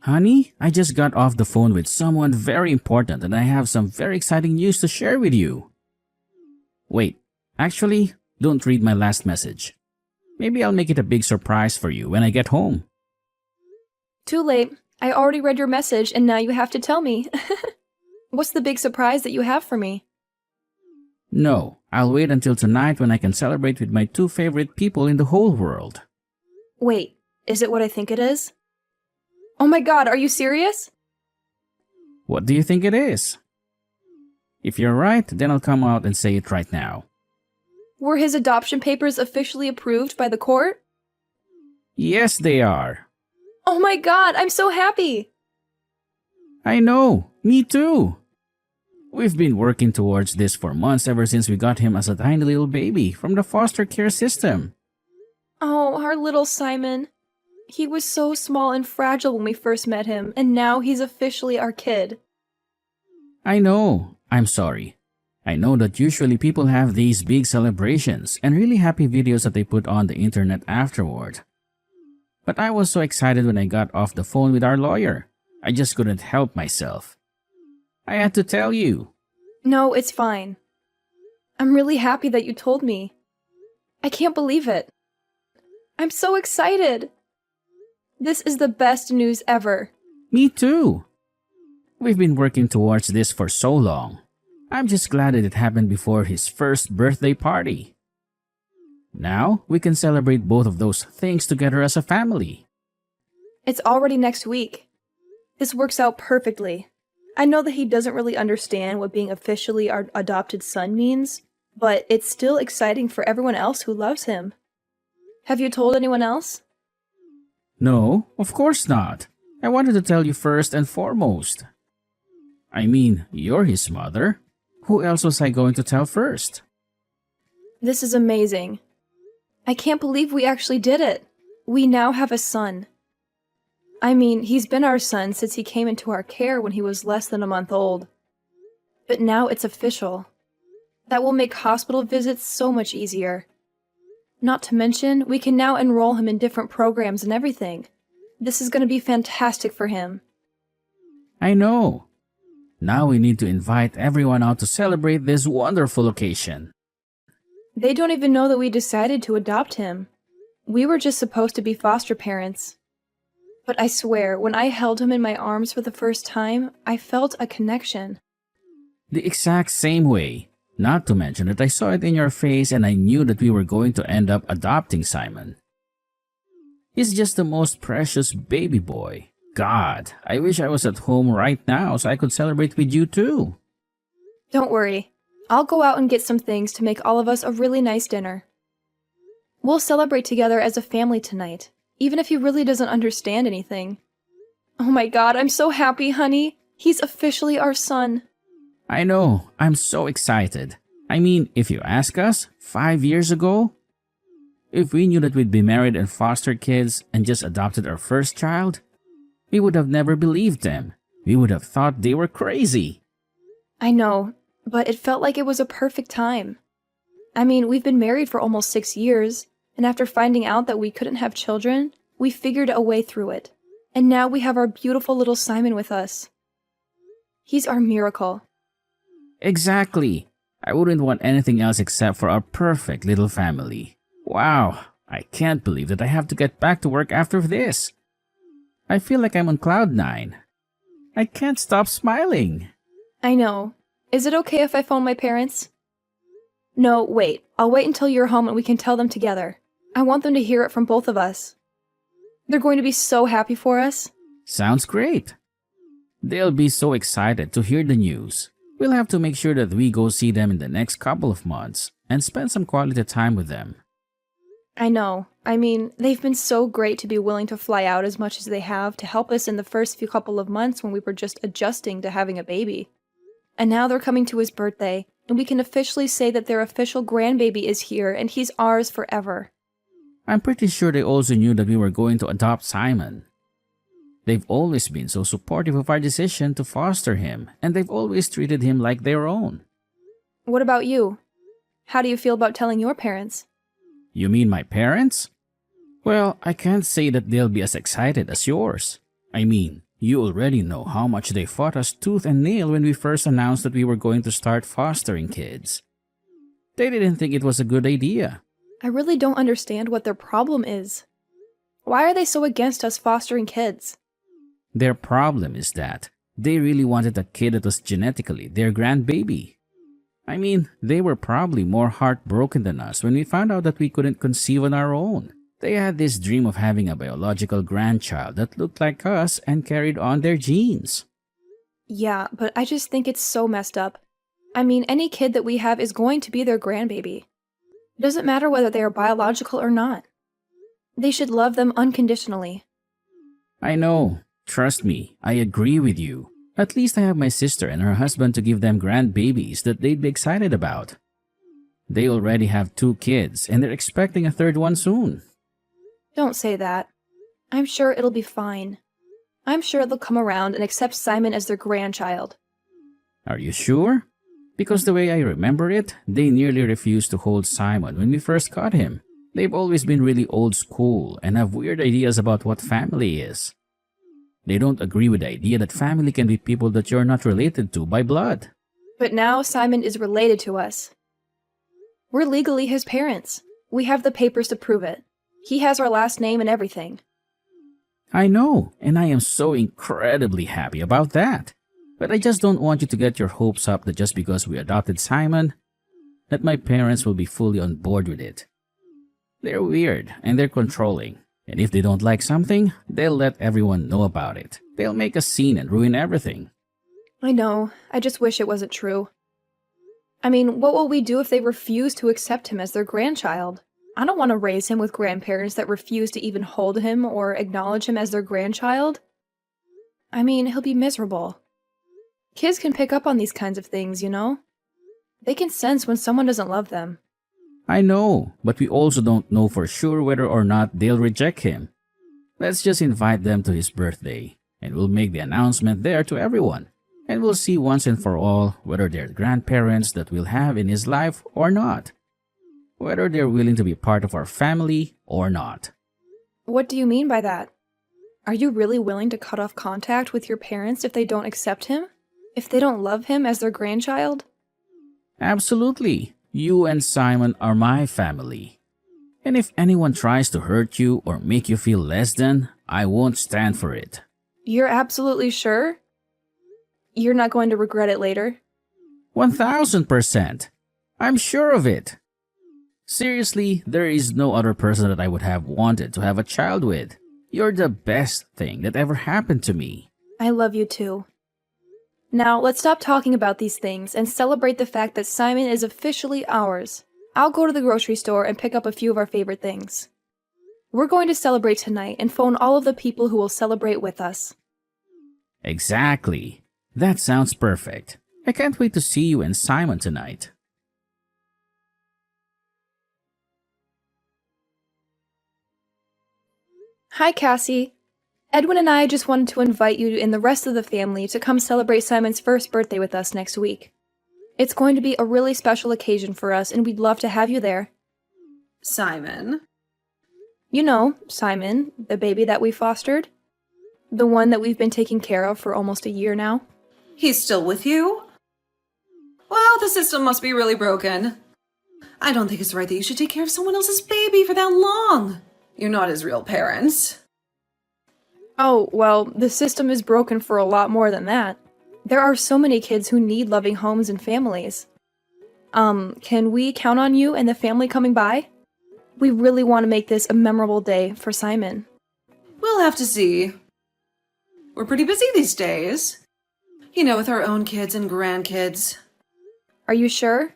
Honey, I just got off the phone with someone very important and I have some very exciting news to share with you. Wait, actually, don't read my last message. Maybe I'll make it a big surprise for you when I get home. Too late. I already read your message and now you have to tell me. What's the big surprise that you have for me? No, I'll wait until tonight when I can celebrate with my two favorite people in the whole world. Wait, is it what I think it is? Oh my god, are you serious? What do you think it is? If you're right, then I'll come out and say it right now. Were his adoption papers officially approved by the court? Yes, they are. Oh my god, I'm so happy! I know, me too. We've been working towards this for months ever since we got him as a tiny little baby from the foster care system. Oh, our little Simon. He was so small and fragile when we first met him, and now he's officially our kid. I know, I'm sorry. I know that usually people have these big celebrations and really happy videos that they put on the internet afterward. But I was so excited when I got off the phone with our lawyer. I just couldn't help myself. I had to tell you. No, it's fine. I'm really happy that you told me. I can't believe it. I'm so excited. This is the best news ever. Me too. We've been working towards this for so long. I'm just glad that it happened before his first birthday party. Now, we can celebrate both of those things together as a family. It's already next week. This works out perfectly. I know that he doesn't really understand what being officially our adopted son means, but it's still exciting for everyone else who loves him. Have you told anyone else? No, of course not. I wanted to tell you first and foremost. I mean, you're his mother. Who else was I going to tell first? This is amazing. I can't believe we actually did it. We now have a son. I mean, he's been our son since he came into our care when he was less than a month old. But now it's official. That will make hospital visits so much easier. Not to mention, we can now enroll him in different programs and everything. This is going to be fantastic for him. I know. Now we need to invite everyone out to celebrate this wonderful occasion. They don't even know that we decided to adopt him. We were just supposed to be foster parents. But I swear, when I held him in my arms for the first time, I felt a connection. The exact same way. Not to mention that I saw it in your face and I knew that we were going to end up adopting Simon. He's just the most precious baby boy. God, I wish I was at home right now so I could celebrate with you too. Don't worry. I'll go out and get some things to make all of us a really nice dinner. We'll celebrate together as a family tonight, even if he really doesn't understand anything. Oh my god, I'm so happy, honey. He's officially our son. I know, I'm so excited. I mean, if you ask us, 5 years ago, if we knew that we'd be married and foster kids and just adopted our first child, we would have never believed them. We would have thought they were crazy. I know, but it felt like it was a perfect time. I mean, we've been married for almost 6 years, and after finding out that we couldn't have children, we figured a way through it. And now we have our beautiful little Simon with us. He's our miracle. Exactly. I wouldn't want anything else except for our perfect little family. Wow, I can't believe that I have to get back to work after this. I feel like I'm on cloud 9. I can't stop smiling. I know. Is it okay if I phone my parents? No, wait. I'll wait until you're home and we can tell them together. I want them to hear it from both of us. They're going to be so happy for us. Sounds great. They'll be so excited to hear the news. We'll have to make sure that we go see them in the next couple of months and spend some quality time with them. I know. I mean, they've been so great to be willing to fly out as much as they have to help us in the first few couple of months when we were just adjusting to having a baby. And now they're coming to his birthday, and we can officially say that their official grandbaby is here and he's ours forever. I'm pretty sure they also knew that we were going to adopt Simon. They've always been so supportive of our decision to foster him, and they've always treated him like their own. What about you? How do you feel about telling your parents? You mean my parents? Well, I can't say that they'll be as excited as yours. I mean, You already know how much they fought us tooth and nail when we first announced that we were going to start fostering kids. They didn't think it was a good idea. I really don't understand what their problem is. Why are they so against us fostering kids? Their problem is that they really wanted a kid that was genetically their grandbaby. I mean, they were probably more heartbroken than us when we found out that we couldn't conceive on our own. They had this dream of having a biological grandchild that looked like us and carried on their genes. Yeah, but I just think it's so messed up. I mean, any kid that we have is going to be their grandbaby. It doesn't matter whether they are biological or not. They should love them unconditionally. I know. Trust me, I agree with you. At least I have my sister and her husband to give them grandbabies that they'd be excited about. They already have 2 kids and they're expecting a 3rd one soon. Don't say that. I'm sure it'll be fine. I'm sure they'll come around and accept Simon as their grandchild. Are you sure? Because the way I remember it, they nearly refused to hold Simon when we first caught him. They've always been really old school and have weird ideas about what family is. They don't agree with the idea that family can be people that you're not related to by blood. But now Simon is related to us. We're legally his parents. We have the papers to prove it. He has our last name and everything. I know, and I am so incredibly happy about that. But I just don't want you to get your hopes up that just because we adopted Simon, that my parents will be fully on board with it. They're weird and they're controlling. And if they don't like something, they'll let everyone know about it. They'll make a scene and ruin everything. I know. I just wish it wasn't true. I mean, what will we do if they refuse to accept him as their grandchild? I don't want to raise him with grandparents that refuse to even hold him or acknowledge him as their grandchild. I mean, he'll be miserable. Kids can pick up on these kinds of things, you know? They can sense when someone doesn't love them. I know, but we also don't know for sure whether or not they'll reject him. Let's just invite them to his birthday, and we'll make the announcement there to everyone. And we'll see once and for all whether they're grandparents that we'll have in his life or not. Whether they're willing to be part of our family or not. What do you mean by that? Are you really willing to cut off contact with your parents if they don't accept him? If they don't love him as their grandchild? Absolutely. You and Simon are my family. And if anyone tries to hurt you or make you feel less than, I won't stand for it. You're absolutely sure? You're not going to regret it later? 1000%. I'm sure of it. Seriously, there is no other person that I would have wanted to have a child with. You're the best thing that ever happened to me. I love you too. Now, let's stop talking about these things and celebrate the fact that Simon is officially ours. I'll go to the grocery store and pick up a few of our favorite things. We're going to celebrate tonight and phone all of the people who will celebrate with us. Exactly. That sounds perfect. I can't wait to see you and Simon tonight. Hi, Cassie. Edwin and I just wanted to invite you and the rest of the family to come celebrate Simon's first birthday with us next week. It's going to be a really special occasion for us, and we'd love to have you there. Simon? You know, Simon, the baby that we fostered. The one that we've been taking care of for almost a year now. He's still with you? Well, the system must be really broken. I don't think it's right that you should take care of someone else's baby for that long. You're not his real parents. Oh, well, the system is broken for a lot more than that. There are so many kids who need loving homes and families. Can we count on you and the family coming by? We really want to make this a memorable day for Simon. We'll have to see. We're pretty busy these days. You know, with our own kids and grandkids. Are you sure?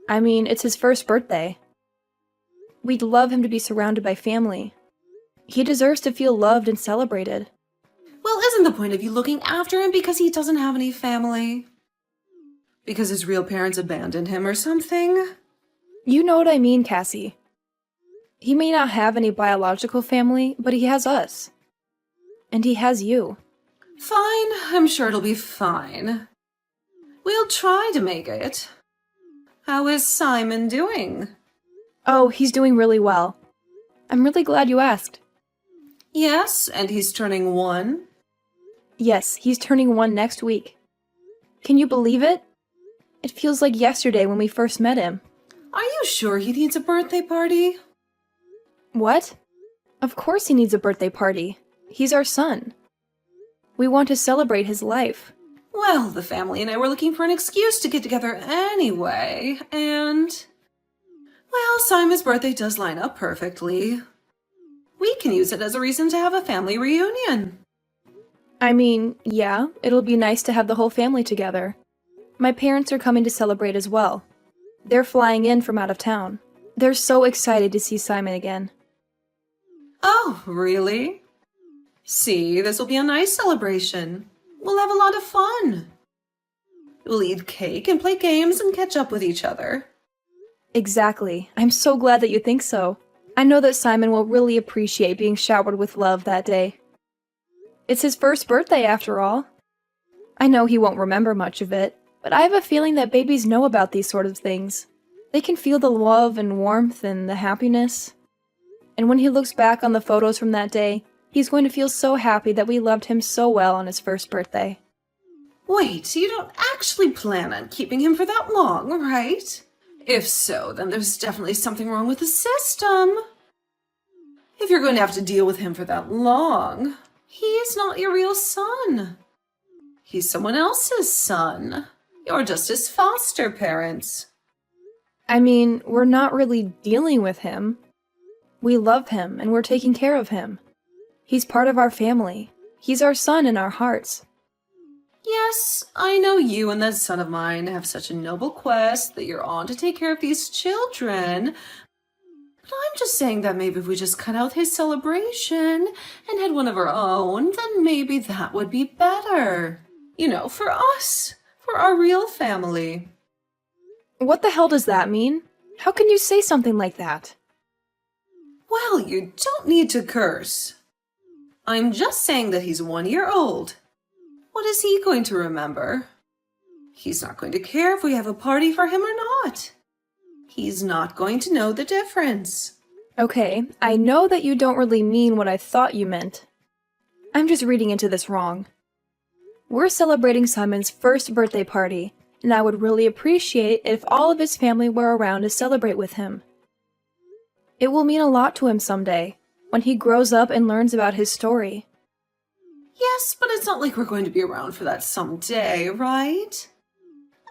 I mean, it's his first birthday. We'd love him to be surrounded by family. He deserves to feel loved and celebrated. Well, isn't the point of you looking after him because he doesn't have any family? Because his real parents abandoned him or something? You know what I mean, Cassie. He may not have any biological family, but he has us. And he has you. Fine, I'm sure it'll be fine. We'll try to make it. How is Simon doing? Oh, he's doing really well. I'm really glad you asked. Yes, and he's turning 1. Yes, he's turning 1 next week. Can you believe it? It feels like yesterday when we first met him. Are you sure he needs a birthday party? What? Of course he needs a birthday party. He's our son. We want to celebrate his life. Well, the family and I were looking for an excuse to get together anyway, and... Well, Simon's birthday does line up perfectly. We can use it as a reason to have a family reunion. I mean, yeah, it'll be nice to have the whole family together. My parents are coming to celebrate as well. They're flying in from out of town. They're so excited to see Simon again. Oh, really? See, this will be a nice celebration. We'll have a lot of fun. We'll eat cake and play games and catch up with each other. Exactly. I'm so glad that you think so. I know that Simon will really appreciate being showered with love that day. It's his first birthday, after all. I know he won't remember much of it, but I have a feeling that babies know about these sort of things. They can feel the love and warmth and the happiness. And when he looks back on the photos from that day, he's going to feel so happy that we loved him so well on his first birthday. Wait, you don't actually plan on keeping him for that long, right? If so, then there's definitely something wrong with the system. If you're going to have to deal with him for that long, he is not your real son. He's someone else's son. You're just his foster parents. I mean, we're not really dealing with him. We love him, and we're taking care of him. He's part of our family. He's our son in our hearts. Yes, I know you and that son of mine have such a noble quest that you're on to take care of these children. But I'm just saying that maybe if we just cut out his celebration and had one of our own, then maybe that would be better. You know, for us, for our real family. What the hell does that mean? How can you say something like that? Well, you don't need to curse. I'm just saying that he's 1 year old. What is he going to remember? He's not going to care if we have a party for him or not. He's not going to know the difference. Okay, I know that you don't really mean what I thought you meant. I'm just reading into this wrong. We're celebrating Simon's first birthday party, and I would really appreciate it if all of his family were around to celebrate with him. It will mean a lot to him someday, when he grows up and learns about his story. Yes, but it's not like we're going to be around for that someday, right?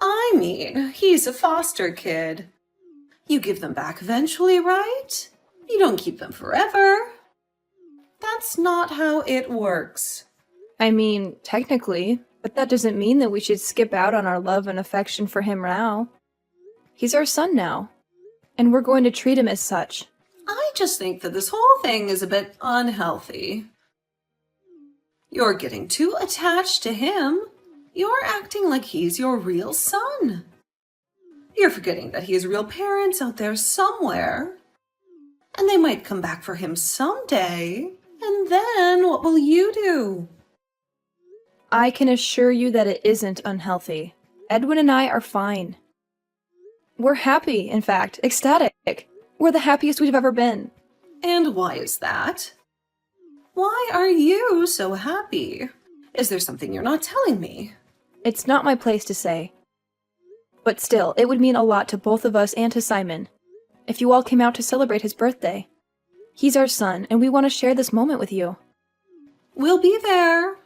I mean, he's a foster kid. You give them back eventually, right? You don't keep them forever. That's not how it works. I mean, technically, but that doesn't mean that we should skip out on our love and affection for him now. He's our son now, and we're going to treat him as such. I just think that this whole thing is a bit unhealthy. You're getting too attached to him. You're acting like he's your real son. You're forgetting that he has real parents out there somewhere. And they might come back for him someday. And then what will you do? I can assure you that it isn't unhealthy. Edwin and I are fine. We're happy, in fact, ecstatic. We're the happiest we've ever been. And why is that? Why are you so happy? Is there something you're not telling me? It's not my place to say. But still, it would mean a lot to both of us and to Simon, if you all came out to celebrate his birthday. He's our son, and we want to share this moment with you. We'll be there.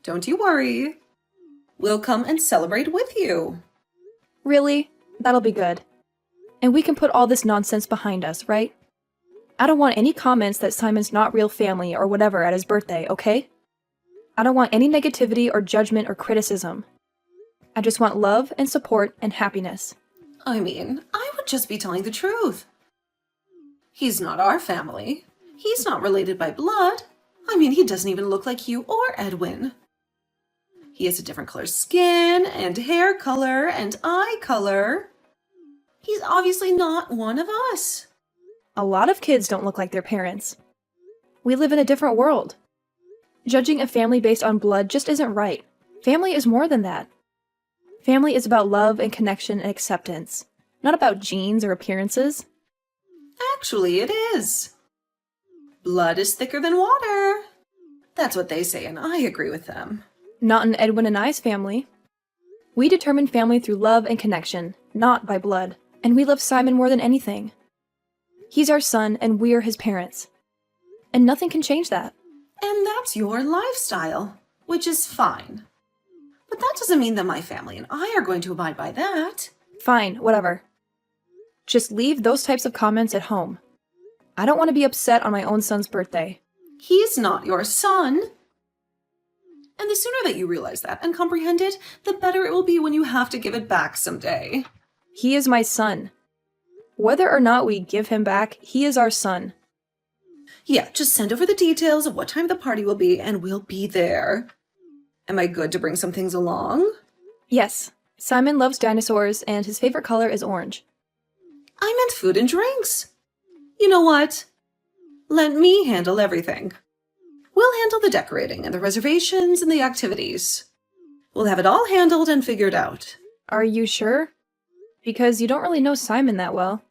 Don't you worry. We'll come and celebrate with you. Really? That'll be good. And we can put all this nonsense behind us, right? I don't want any comments that Simon's not real family or whatever at his birthday, okay? I don't want any negativity or judgment or criticism. I just want love and support and happiness. I mean, I would just be telling the truth. He's not our family. He's not related by blood. I mean, he doesn't even look like you or Edwin. He has a different color skin and hair color and eye color. He's obviously not one of us. A lot of kids don't look like their parents. We live in a different world. Judging a family based on blood just isn't right. Family is more than that. Family is about love and connection and acceptance, not about genes or appearances. Actually, it is. Blood is thicker than water. That's what they say, and I agree with them. Not in Edwin and I's family. We determine family through love and connection, not by blood, and we love Simon more than anything. He's our son, and we're his parents. And nothing can change that. And that's your lifestyle, which is fine. But that doesn't mean that my family and I are going to abide by that. Fine, whatever. Just leave those types of comments at home. I don't want to be upset on my own son's birthday. He's not your son. And the sooner that you realize that and comprehend it, the better it will be when you have to give it back someday. He is my son. Whether or not we give him back, he is our son. Yeah, just send over the details of what time the party will be and we'll be there. Am I good to bring some things along? Yes. Simon loves dinosaurs and his favorite color is orange. I meant food and drinks. You know what? Let me handle everything. We'll handle the decorating and the reservations and the activities. We'll have it all handled and figured out. Are you sure? Because you don't really know Simon that well.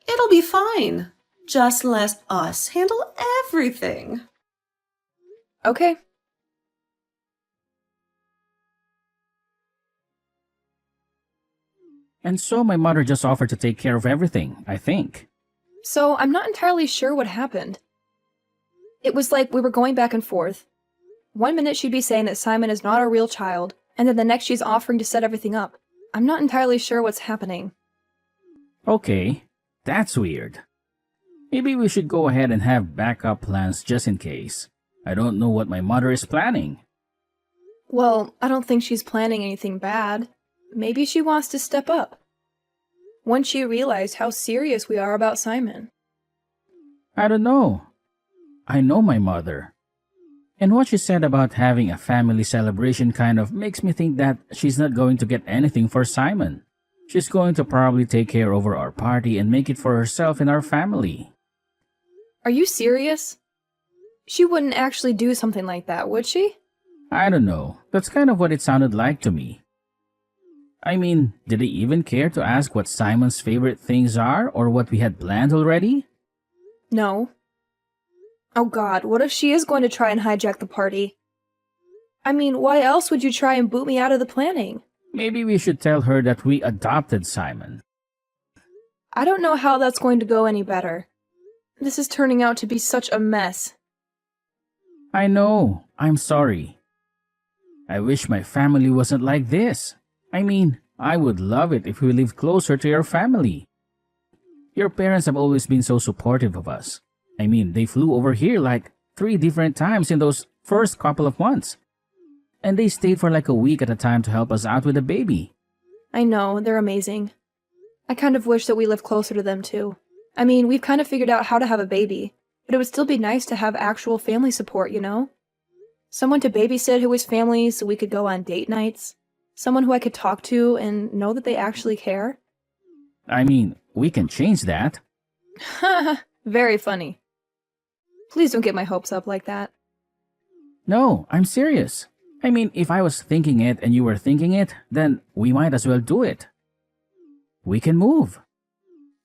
It'll be fine. Just let us handle everything. Okay. And so my mother just offered to take care of everything, I think. So I'm not entirely sure what happened. It was like we were going back and forth. 1 minute she'd be saying that Simon is not our real child, and then the next she's offering to set everything up. I'm not entirely sure what's happening. Okay, that's weird. Maybe we should go ahead and have backup plans just in case. I don't know what my mother is planning. Well, I don't think she's planning anything bad. Maybe she wants to step up. Once she realized how serious we are about Simon. I don't know. I know my mother. And what she said about having a family celebration kind of makes me think that she's not going to get anything for Simon. She's going to probably take care over our party and make it for herself and our family. Are you serious? She wouldn't actually do something like that, would she? I don't know. That's kind of what it sounded like to me. I mean, did they even care to ask what Simon's favorite things are or what we had planned already? No. Oh God, what if she is going to try and hijack the party? I mean, why else would you try and boot me out of the planning? Maybe we should tell her that we adopted Simon. I don't know how that's going to go any better. This is turning out to be such a mess. I know. I'm sorry. I wish my family wasn't like this. I mean, I would love it if we lived closer to your family. Your parents have always been so supportive of us. I mean, they flew over here like 3 different times in those first couple of months. And they stayed for like a week at a time to help us out with the baby. I know, they're amazing. I kind of wish that we lived closer to them too. I mean, we've kind of figured out how to have a baby, but it would still be nice to have actual family support, you know? Someone to babysit who was family so we could go on date nights. Someone who I could talk to and know that they actually care. I mean, we can change that. Haha, very funny. Please don't get my hopes up like that. No, I'm serious. I mean, if I was thinking it and you were thinking it, then we might as well do it. We can move.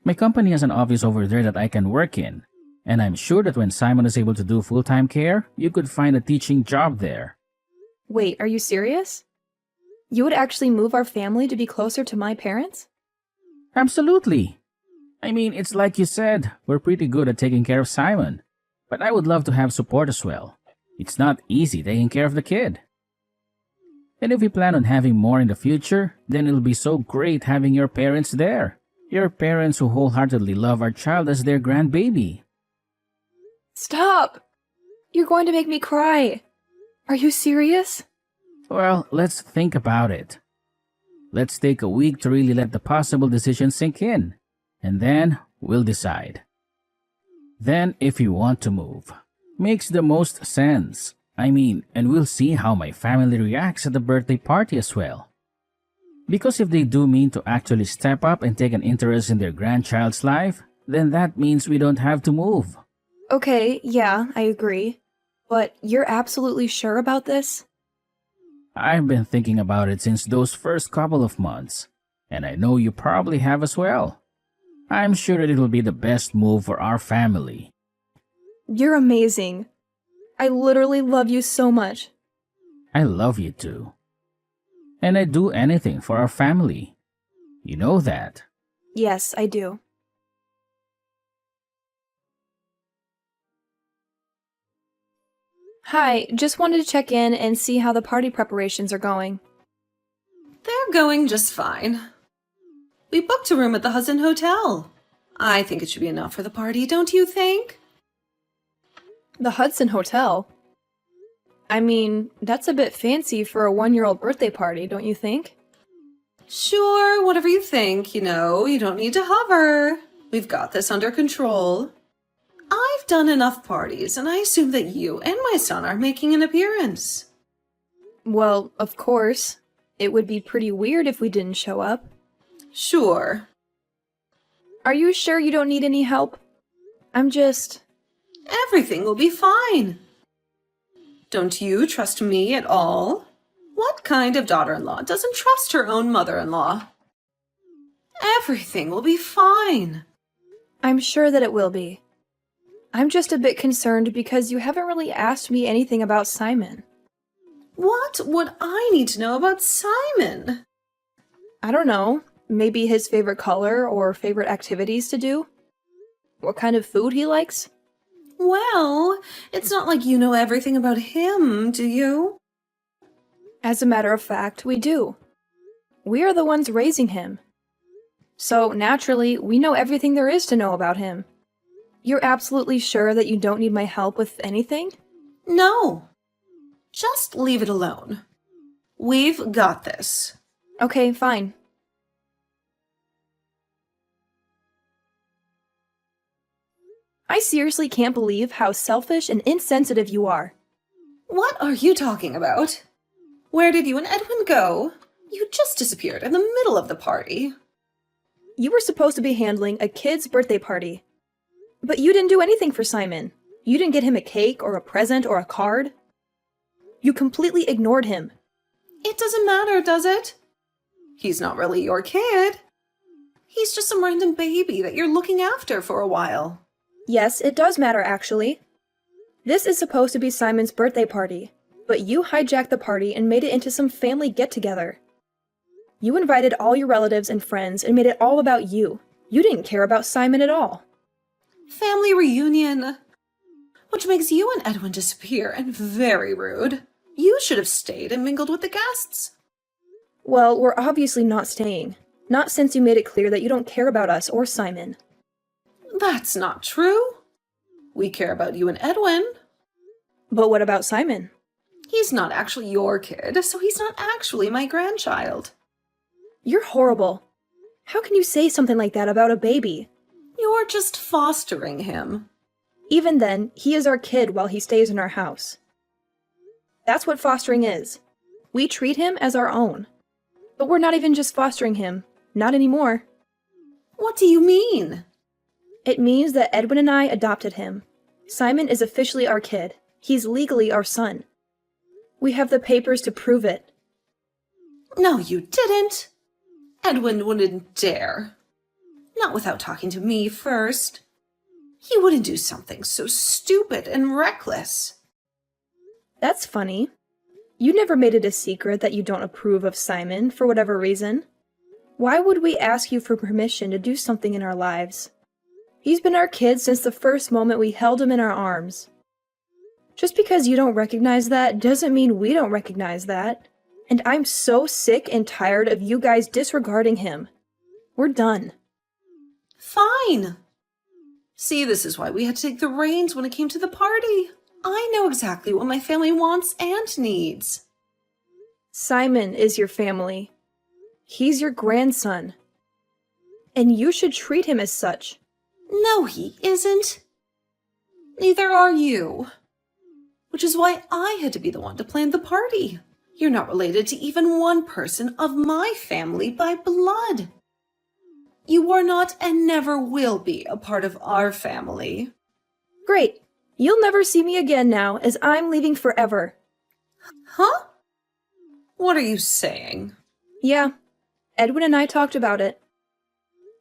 My company has an office over there that I can work in, and I'm sure that when Simon is able to do full-time care, you could find a teaching job there. Wait, are you serious? You would actually move our family to be closer to my parents? Absolutely. I mean, it's like you said, we're pretty good at taking care of Simon, but I would love to have support as well. It's not easy taking care of the kid. And if we plan on having more in the future, then it'll be so great having your parents there. Your parents who wholeheartedly love our child as their grandbaby. Stop! You're going to make me cry. Are you serious? Well, let's think about it. Let's take a week to really let the possible decision sink in, and then we'll decide. Then, if you want to move, makes the most sense. I mean, and we'll see how my family reacts at the birthday party as well. Because if they do mean to actually step up and take an interest in their grandchild's life, then that means we don't have to move. Okay, yeah, I agree. But you're absolutely sure about this? I've been thinking about it since those first couple of months, and I know you probably have as well. I'm sure that it'll be the best move for our family. You're amazing. I literally love you so much. I love you too. And I'd do anything for our family. You know that. Yes, I do. Hi, just wanted to check in and see how the party preparations are going. They're going just fine. We booked a room at the Hudson Hotel. I think it should be enough for the party, don't you think? The Hudson Hotel? I mean, that's a bit fancy for a 1-year-old birthday party, don't you think? Sure, whatever you think, you don't need to hover. We've got this under control. I've done enough parties, and I assume that you and my son are making an appearance. Well, of course. It would be pretty weird if we didn't show up. Sure. Are you sure you don't need any help? Everything will be fine. Don't you trust me at all? What kind of daughter-in-law doesn't trust her own mother-in-law? Everything will be fine. I'm sure that it will be. I'm just a bit concerned because you haven't really asked me anything about Simon. What would I need to know about Simon? I don't know. Maybe his favorite color or favorite activities to do? What kind of food he likes? Well, it's not like you know everything about him, do you? As a matter of fact, we do. We are the ones raising him. So, naturally, we know everything there is to know about him. You're absolutely sure that you don't need my help with anything? No. Just leave it alone. We've got this. Okay, fine. I seriously can't believe how selfish and insensitive you are. What are you talking about? Where did you and Edwin go? You just disappeared in the middle of the party. You were supposed to be handling a kid's birthday party. But you didn't do anything for Simon. You didn't get him a cake or a present or a card. You completely ignored him. It doesn't matter, does it? He's not really your kid. He's just some random baby that you're looking after for a while. Yes, it does matter, actually. This is supposed to be Simon's birthday party, but you hijacked the party and made it into some family get-together. You invited all your relatives and friends and made it all about you. You didn't care about Simon at all. Family reunion. Which makes you and Edwin disappear and very rude. You should have stayed and mingled with the guests. Well, we're obviously not staying. Not since you made it clear that you don't care about us or Simon. That's not true. We care about you and Edwin. But what about Simon? He's not actually your kid, so he's not actually my grandchild. You're horrible. How can you say something like that about a baby? You're just fostering him. Even then, he is our kid while he stays in our house. That's what fostering is. We treat him as our own. But we're not even just fostering him. Not anymore. What do you mean? It means that Edwin and I adopted him. Simon is officially our kid. He's legally our son. We have the papers to prove it. No, you didn't. Edwin wouldn't dare. Not without talking to me first. He wouldn't do something so stupid and reckless. That's funny. You never made it a secret that you don't approve of Simon for whatever reason. Why would we ask you for permission to do something in our lives? He's been our kid since the first moment we held him in our arms. Just because you don't recognize that doesn't mean we don't recognize that. And I'm so sick and tired of you guys disregarding him. We're done. Fine. See, this is why we had to take the reins when it came to the party. I know exactly what my family wants and needs. Simon is your family. He's your grandson. And you should treat him as such. No, he isn't. Neither are you. Which is why I had to be the one to plan the party. You're not related to even one person of my family by blood. You are not and never will be a part of our family. Great. You'll never see me again now, as I'm leaving forever. Huh? What are you saying? Yeah, Edwin and I talked about it.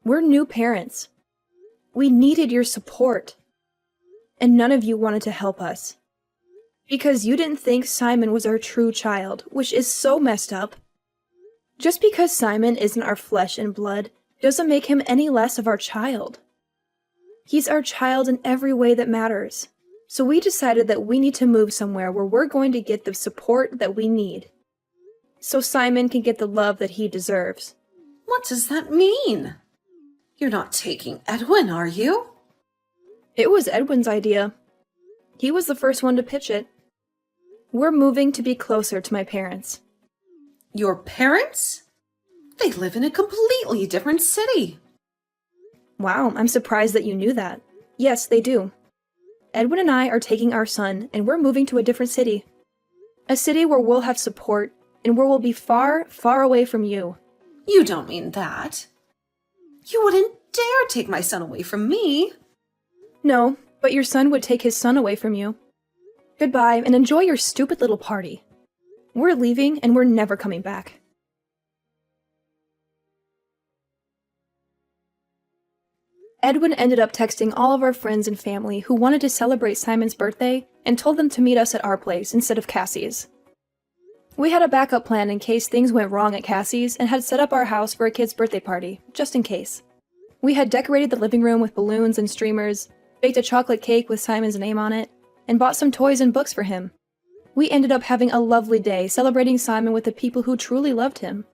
We're new parents. We needed your support. And none of you wanted to help us. Because you didn't think Simon was our true child, which is so messed up. Just because Simon isn't our flesh and blood doesn't make him any less of our child. He's our child in every way that matters. So we decided that we need to move somewhere where we're going to get the support that we need. So Simon can get the love that he deserves. What does that mean? You're not taking Edwin, are you? It was Edwin's idea. He was the first one to pitch it. We're moving to be closer to my parents. Your parents? They live in a completely different city. Wow, I'm surprised that you knew that. Yes, they do. Edwin and I are taking our son, and we're moving to a different city. A city where we'll have support, and where we'll be far, far away from you. You don't mean that. You wouldn't dare take my son away from me. No, but your son would take his son away from you. Goodbye, and enjoy your stupid little party. We're leaving, and we're never coming back. Edwin ended up texting all of our friends and family who wanted to celebrate Simon's birthday and told them to meet us at our place instead of Cassie's. We had a backup plan in case things went wrong at Cassie's and had set up our house for a kid's birthday party, just in case. We had decorated the living room with balloons and streamers, baked a chocolate cake with Simon's name on it, and bought some toys and books for him. We ended up having a lovely day celebrating Simon with the people who truly loved him.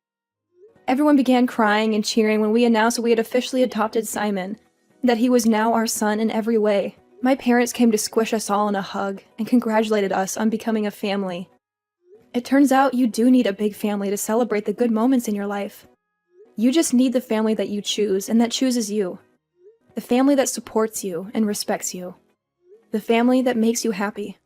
Everyone began crying and cheering when we announced we had officially adopted Simon, that he was now our son in every way. My parents came to squish us all in a hug and congratulated us on becoming a family. It turns out you do need a big family to celebrate the good moments in your life. You just need the family that you choose and that chooses you. The family that supports you and respects you. The family that makes you happy.